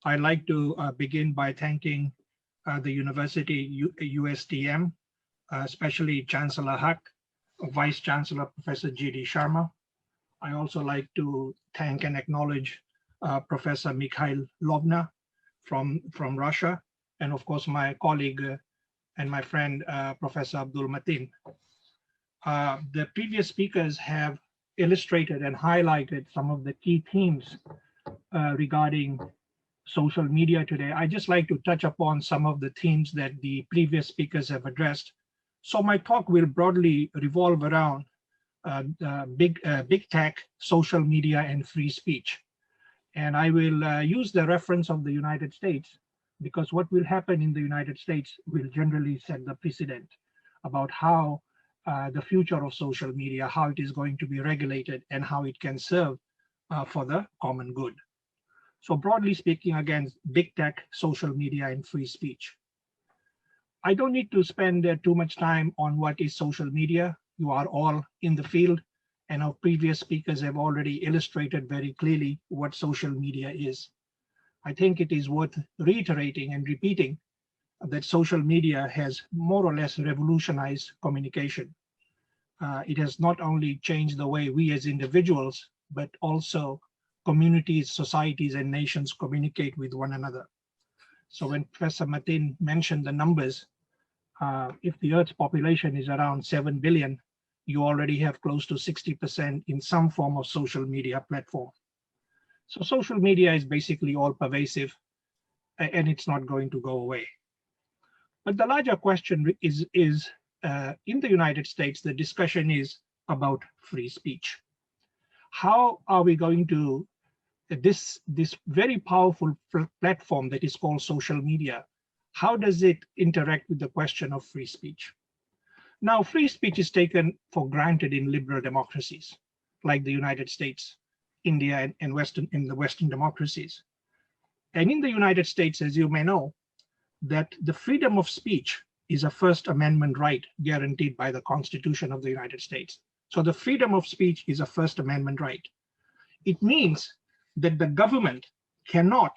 I'd like to begin by thanking the University USTM, especially Chancellor Huck, Vice Chancellor Professor G.D. Sharma. I also like to thank and acknowledge Professor Mikhail Lovna from Russia, and of course my colleague and my friend Professor Abdul Mateen. The previous speakers have illustrated and highlighted some of the key themes regarding social media today. I just like to touch upon some of the themes that the previous speakers have addressed. So my talk will broadly revolve around big tech, social media, and free speech. And I will use the reference of the United States, because what will happen in the United States will generally set the precedent about how the future of social media, how it is going to be regulated, and how it can serve for the common good. So broadly speaking, again, big tech, social media, and free speech. I don't need to spend too much time on what is social media. You are all in the field, and our previous speakers have already illustrated very clearly what social media is. I think it is worth reiterating and repeating that social media has more or less revolutionized communication. It has not only changed the way we as individuals, but also communities, societies, and nations communicate with one another. So when Professor Mateen mentioned the numbers, if the Earth's population is around 7 billion, you already have close to 60% in some form of social media platform. So social media is basically all pervasive, and it's not going to go away. But the larger question is in the United States, the discussion is about free speech. How are we going to, this very powerful platform that is called social media, how does it interact with the question of free speech? Now, free speech is taken for granted in liberal democracies, like the United States, India, and the Western democracies. And in the United States, as you may know, that the freedom of speech is a First Amendment right guaranteed by the Constitution of the United States. So the freedom of speech is a First Amendment right. It means that the government cannot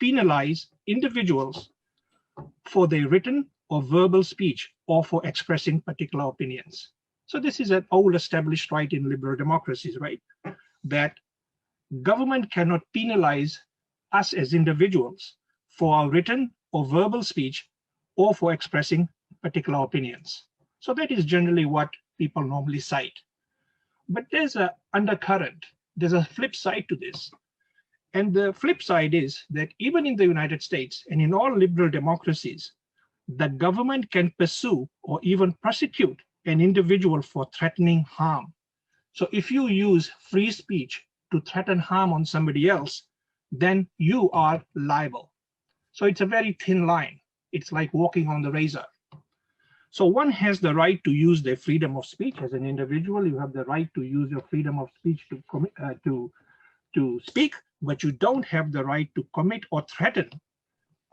penalize individuals for their written or verbal speech or for expressing particular opinions. So this is an old established right in liberal democracies, right? That government cannot penalize us as individuals for our written or verbal speech or for expressing particular opinions. So that is generally what people normally cite. But there's an undercurrent, there's a flip side to this. And the flip side is that even in the United States and in all liberal democracies, the government can pursue or even prosecute an individual for threatening harm. So if you use free speech to threaten harm on somebody else, then you are liable. So it's a very thin line. It's like walking on the razor. So one has the right to use their freedom of speech as an individual. You have the right to use your freedom of speech to speak, but you don't have the right to commit or threaten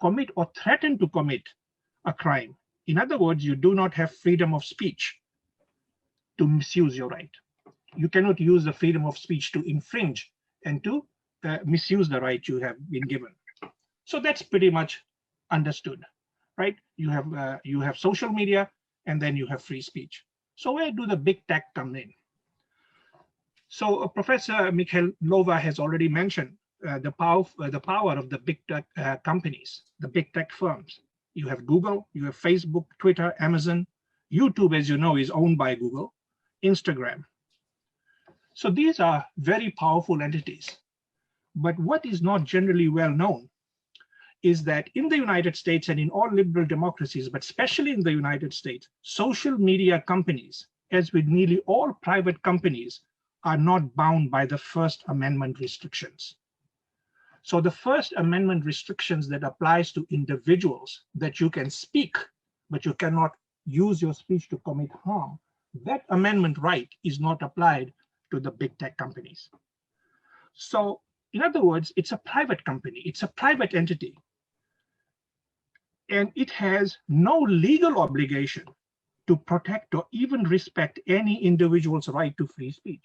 to commit a crime. In other words, you do not have freedom of speech to misuse your right. You cannot use the freedom of speech to infringe and to misuse the right you have been given. So that's pretty much understood, right? You have social media, and then you have free speech. So where do the big tech come in? So Professor Mikhail Lova has already mentioned the power of the big tech companies, the big tech firms. You have Google, you have Facebook, Twitter, Amazon, YouTube, as you know, is owned by Google, Instagram. So these are very powerful entities. But what is not generally well known is that in the United States and in all liberal democracies, but especially in the United States, social media companies, as with nearly all private companies, are not bound by the First Amendment restrictions. So the First Amendment restrictions that applies to individuals, that you can speak, but you cannot use your speech to commit harm, that amendment right is not applied to the big tech companies. So in other words, it's a private company, it's a private entity, and it has no legal obligation to protect or even respect any individual's right to free speech.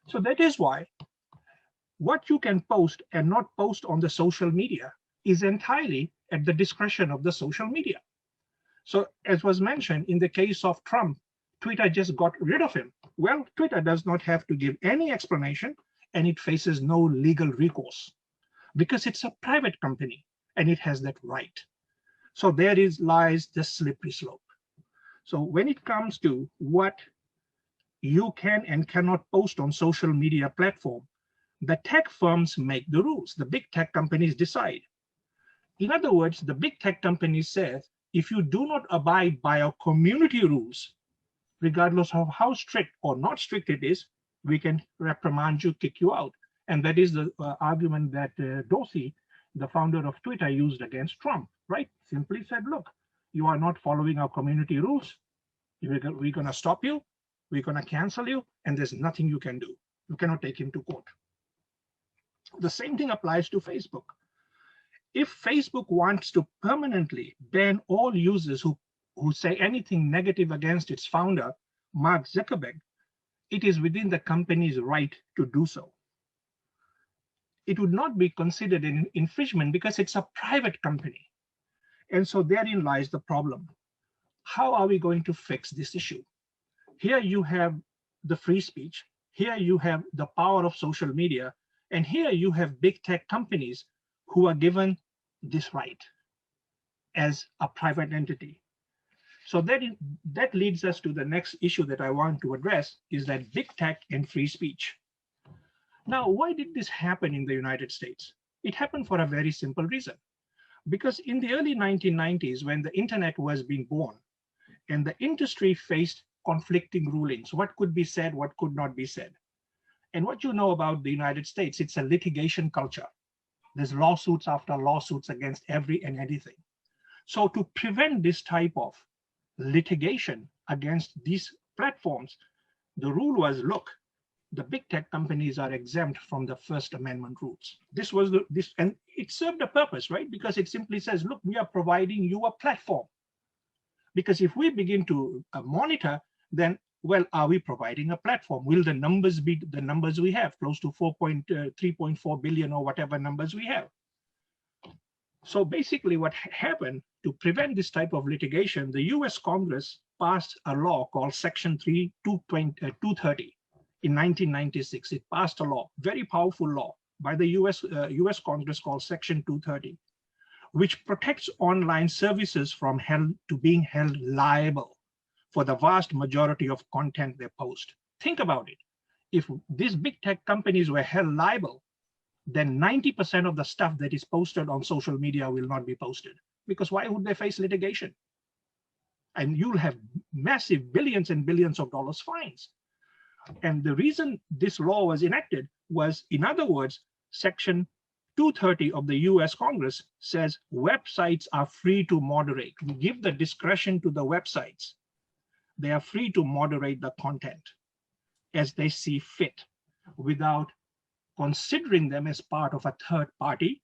So that is why what you can post and not post on the social media is entirely at the discretion of the social media. So as was mentioned, in the case of Trump, Twitter just got rid of him. Well, Twitter does not have to give any explanation, and it faces no legal recourse because it's a private company and it has that right. So there lies the slippery slope. So when it comes to what you can and cannot post on social media platform, the tech firms make the rules. The big tech companies decide. In other words, the big tech companies say, if you do not abide by our community rules, regardless of how strict or not strict it is, we can reprimand you, kick you out. And that is the argument that Dorsey, the founder of Twitter, used against Trump, right? Simply said, look, you are not following our community rules. We're going to stop you. We're going to cancel you. And there's nothing you can do. You cannot take him to court. The same thing applies to Facebook. If Facebook wants to permanently ban all users who say anything negative against its founder, Mark Zuckerberg, it is within the company's right to do so. It would not be considered an infringement because it's a private company. And so therein lies the problem. How are we going to fix this issue? Here you have the free speech. Here you have the power of social media. And here you have big tech companies who are given this right as a private entity. So that leads us to the next issue that I want to address, is that big tech and free speech. Now, why did this happen in the United States? It happened for a very simple reason. Because in the early 1990s, when the internet was being born and the industry faced conflicting rulings, what could be said, what could not be said. And what you know about the United States, it's a litigation culture. There's lawsuits after lawsuits against every and anything. So to prevent this type of litigation against these platforms, the rule was, look, the big tech companies are exempt from the First Amendment rules. This was and it served a purpose, right? Because it simply says, look, we are providing you a platform. Because if we begin to monitor, then, well, are we providing a platform? Will the numbers be the numbers we have, close to 3.4 billion or whatever numbers we have? So basically what happened to prevent this type of litigation, the US Congress passed a law called Section 230 in 1996. It passed a law, very powerful law by the US Congress called Section 230, which protects online services from being held liable for the vast majority of content they post. Think about it. If these big tech companies were held liable, then 90% of the stuff that is posted on social media will not be posted. Because why would they face litigation? And you'll have massive billions and billions of dollars fines. And the reason this law was enacted was, in other words, Section 230 of the US Congress says websites are free to moderate. We give the discretion to the websites. They are free to moderate the content as they see fit without considering them as part of a third party,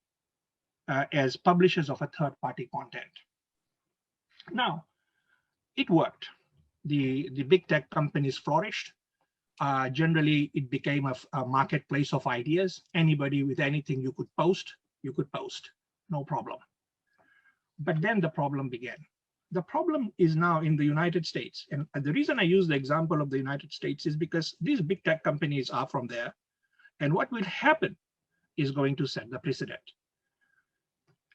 as publishers of a third party content. Now, it worked. The big tech companies flourished. Generally, it became a marketplace of ideas. Anybody with anything you could post, no problem. But then the problem began. The problem is now in the United States. And the reason I use the example of the United States is because these big tech companies are from there. And what will happen is going to set the precedent.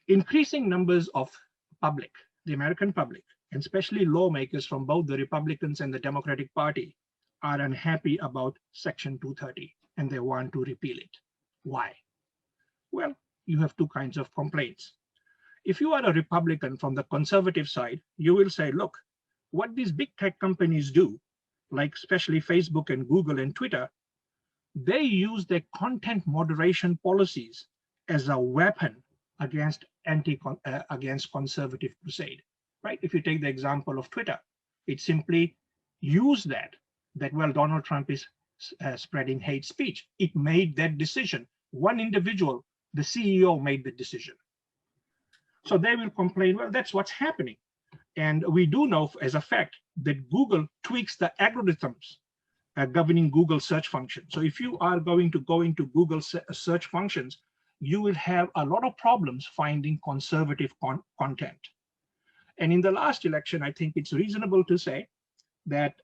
Increasing numbers of public, the American public, and especially lawmakers from both the Republicans and the Democratic Party, are unhappy about Section 230, and they want to repeal it. Why? Well, you have two kinds of complaints. If you are a Republican from the conservative side, you will say, look, what these big tech companies do, like especially Facebook and Google and Twitter, they use their content moderation policies as a weapon against conservative crusade, right? If you take the example of Twitter, it simply used that well, Donald Trump is spreading hate speech. It made that decision. One individual, the CEO, made the decision. So they will complain, well, that's what's happening. And we do know as a fact that Google tweaks the algorithms governing Google search function. So if you are going to go into Google search functions, you will have a lot of problems finding conservative content. And in the last election, I think it's reasonable to say that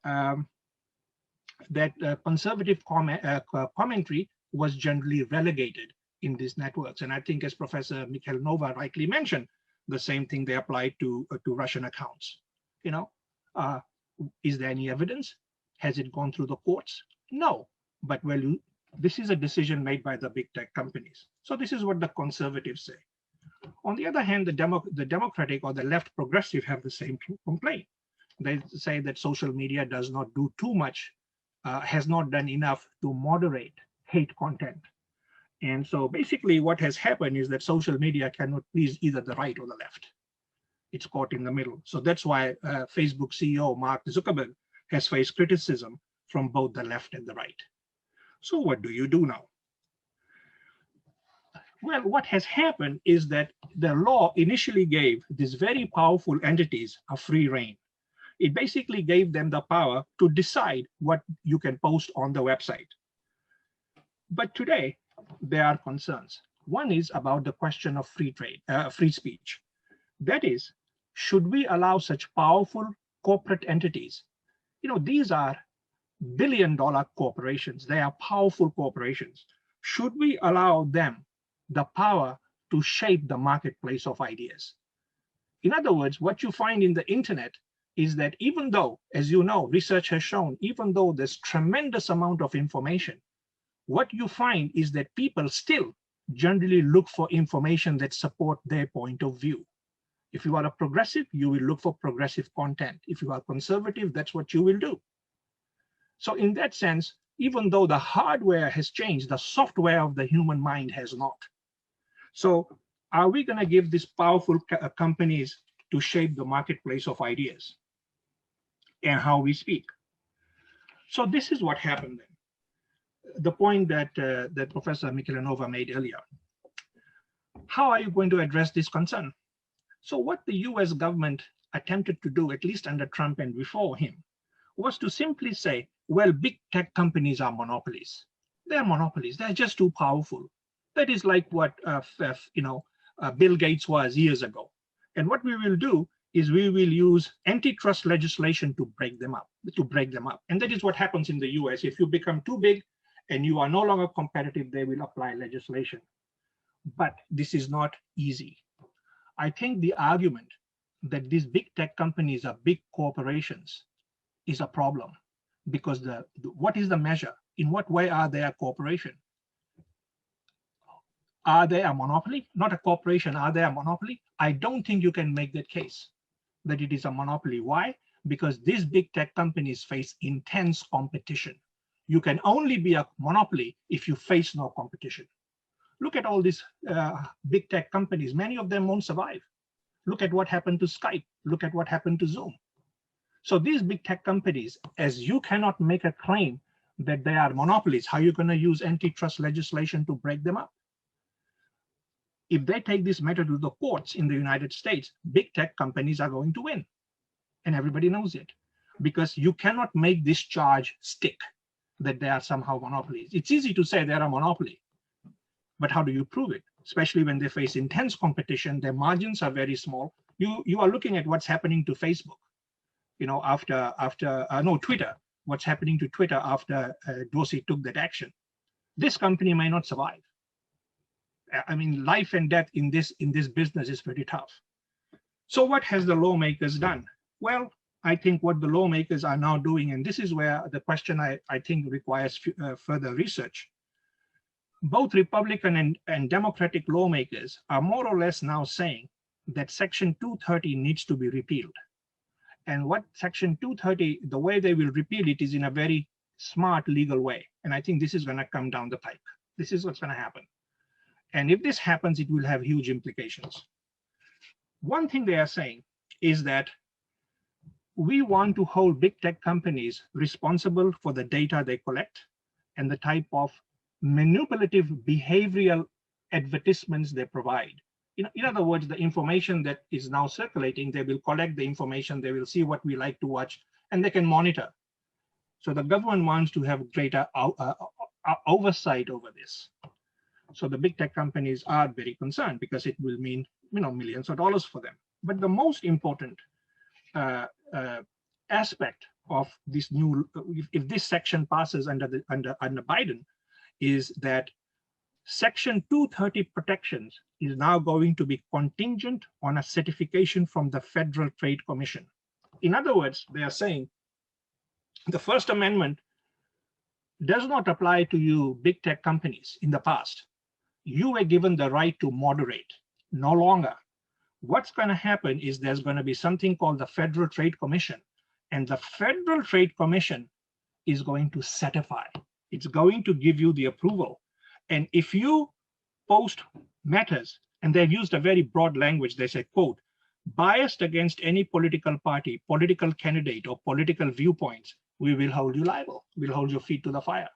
conservative commentary was generally relegated in these networks. And I think, as Professor Mikhailova rightly mentioned, the same thing they applied to Russian accounts. You know, is there any evidence? Has it gone through the courts? No. But well, this is a decision made by the big tech companies. So this is what the conservatives say. On the other hand, the Democratic or the left progressive have the same complaint. They say that social media does not do too much, has not done enough to moderate hate content. And so basically what has happened is that social media cannot please either the right or the left. It's caught in the middle. So that's why Facebook CEO Mark Zuckerberg has faced criticism from both the left and the right. So what do you do now? Well, what has happened is that the law initially gave these very powerful entities a free rein. It basically gave them the power to decide what you can post on the website. But today, there are concerns. One is about the question of free speech. That is, should we allow such powerful corporate entities? You know, these are billion-dollar corporations. They are powerful corporations. Should we allow them the power to shape the marketplace of ideas? In other words, what you find in the internet is that even though, as you know, research has shown, even though there's tremendous amount of information, what you find is that people still generally look for information that support their point of view. If you are a progressive, you will look for progressive content. If you are conservative, that's what you will do. So in that sense, even though the hardware has changed, the software of the human mind has not. So are we going to give these powerful companies to shape the marketplace of ideas and how we speak? So this is what happened then. The point that that Professor Mikhailova made earlier. How are you going to address this concern? So what the US government attempted to do, at least under Trump and before him, was to simply say, well, big tech companies are monopolies. They're monopolies. They're just too powerful. That is like what Bill Gates was years ago. And what we will do is we will use antitrust legislation to break them up. And that is what happens in the US. If you become too big and you are no longer competitive, they will apply legislation. But this is not easy. I think the argument that these big tech companies are big corporations is a problem, because what is the measure? In what way are they a corporation? Are they a monopoly? Not a corporation. Are they a monopoly? I don't think you can make that case that it is a monopoly. Why? Because these big tech companies face intense competition. You can only be a monopoly if you face no competition. Look at all these big tech companies. Many of them won't survive. Look at what happened to Skype. Look at what happened to Zoom. So these big tech companies, as you cannot make a claim that they are monopolies, how are you going to use antitrust legislation to break them up? If they take this matter to the courts in the United States, big tech companies are going to win. And everybody knows it, because you cannot make this charge stick that they are somehow monopolies. It's easy to say they're a monopoly, but how do you prove it? Especially when they face intense competition, their margins are very small. You are looking at what's happening to Facebook, you know, Twitter, what's happening to Twitter after Dorsey took that action. This company may not survive. I mean, life and death in this business is pretty tough. So what has the lawmakers done? Well, I think what the lawmakers are now doing, and this is where the question I think requires further research. Both Republican and Democratic lawmakers are more or less now saying that Section 230 needs to be repealed. And what Section 230, the way they will repeal it is in a very smart legal way. And I think this is going to come down the pipe. This is what's going to happen. And if this happens, it will have huge implications. One thing they are saying is that we want to hold big tech companies responsible for the data they collect and the type of manipulative behavioral advertisements they provide. In other words, the information that is now circulating, they will collect the information, they will see what we like to watch, and they can monitor. So the government wants to have greater oversight over this. So the big tech companies are very concerned because it will mean, millions of dollars for them. But the most important aspect of this new, if this section passes under Biden, is that Section 230 protections is now going to be contingent on a certification from the Federal Trade Commission. In other words, they are saying the First Amendment does not apply to you big tech companies in the past. You were given the right to moderate, no longer. What's going to happen is there's going to be something called the Federal Trade Commission, and the Federal Trade Commission is going to certify. It's going to give you the approval. And if you post matters, and they've used a very broad language, they say, quote, biased against any political party, political candidate, or political viewpoints, we will hold you liable. We'll hold your feet to the fire.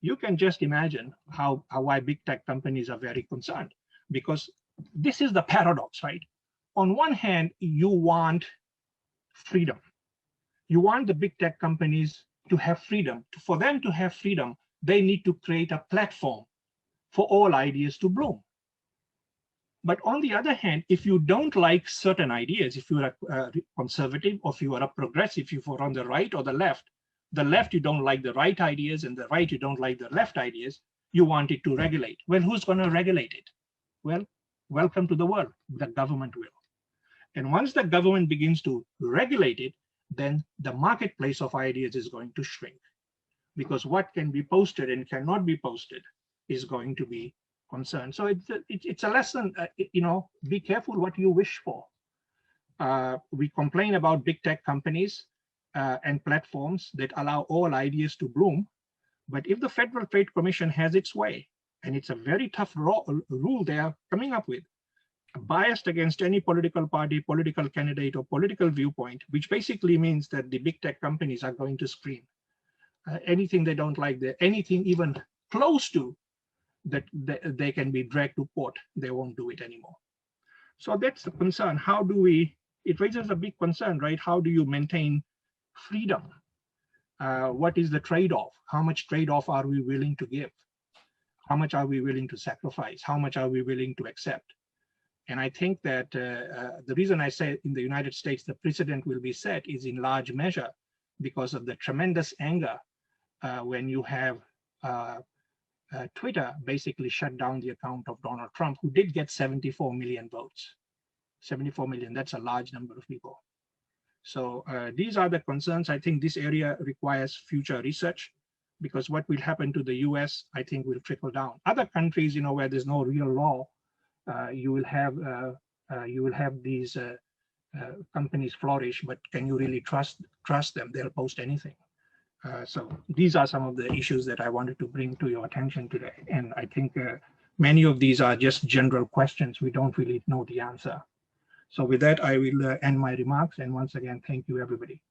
You can just imagine why big tech companies are very concerned, because this is the paradox, right? On one hand, you want freedom. You want the big tech companies to have freedom. For them to have freedom, they need to create a platform for all ideas to bloom. But on the other hand, if you don't like certain ideas, if you're a conservative, or if you are a progressive, if you're on the right or the left you don't like the right ideas, and the right you don't like the left ideas, you want it to regulate. Well, who's going to regulate it? Well, welcome to the world. The government will. And once the government begins to regulate it, then the marketplace of ideas is going to shrink, because what can be posted and cannot be posted is going to be concerned. So it's a lesson, be careful what you wish for. We complain about big tech companies and platforms that allow all ideas to bloom. But if the Federal Trade Commission has its way, and it's a very tough rule they are coming up with, biased against any political party, political candidate, or political viewpoint, which basically means that the big tech companies are going to screen anything they don't like, anything even close to that they can be dragged to court, they won't do it anymore. So that's the concern. How do we, it raises a big concern, right? How do you maintain freedom? What is the trade-off? How much trade-off are we willing to give? How much are we willing to sacrifice? How much are we willing to accept? And I think that the reason I say in the United States the precedent will be set is in large measure because of the tremendous anger when you have Twitter basically shut down the account of Donald Trump, who did get 74 million votes. 74 million, that's a large number of people. So these are the concerns. I think this area requires future research, because what will happen to the US, I think, will trickle down. Other countries, where there's no real law, you will have these companies flourish, but can you really trust them? They'll post anything. So these are some of the issues that I wanted to bring to your attention today. And I think many of these are just general questions. We don't really know the answer. So with that, I will end my remarks. And once again, thank you, everybody.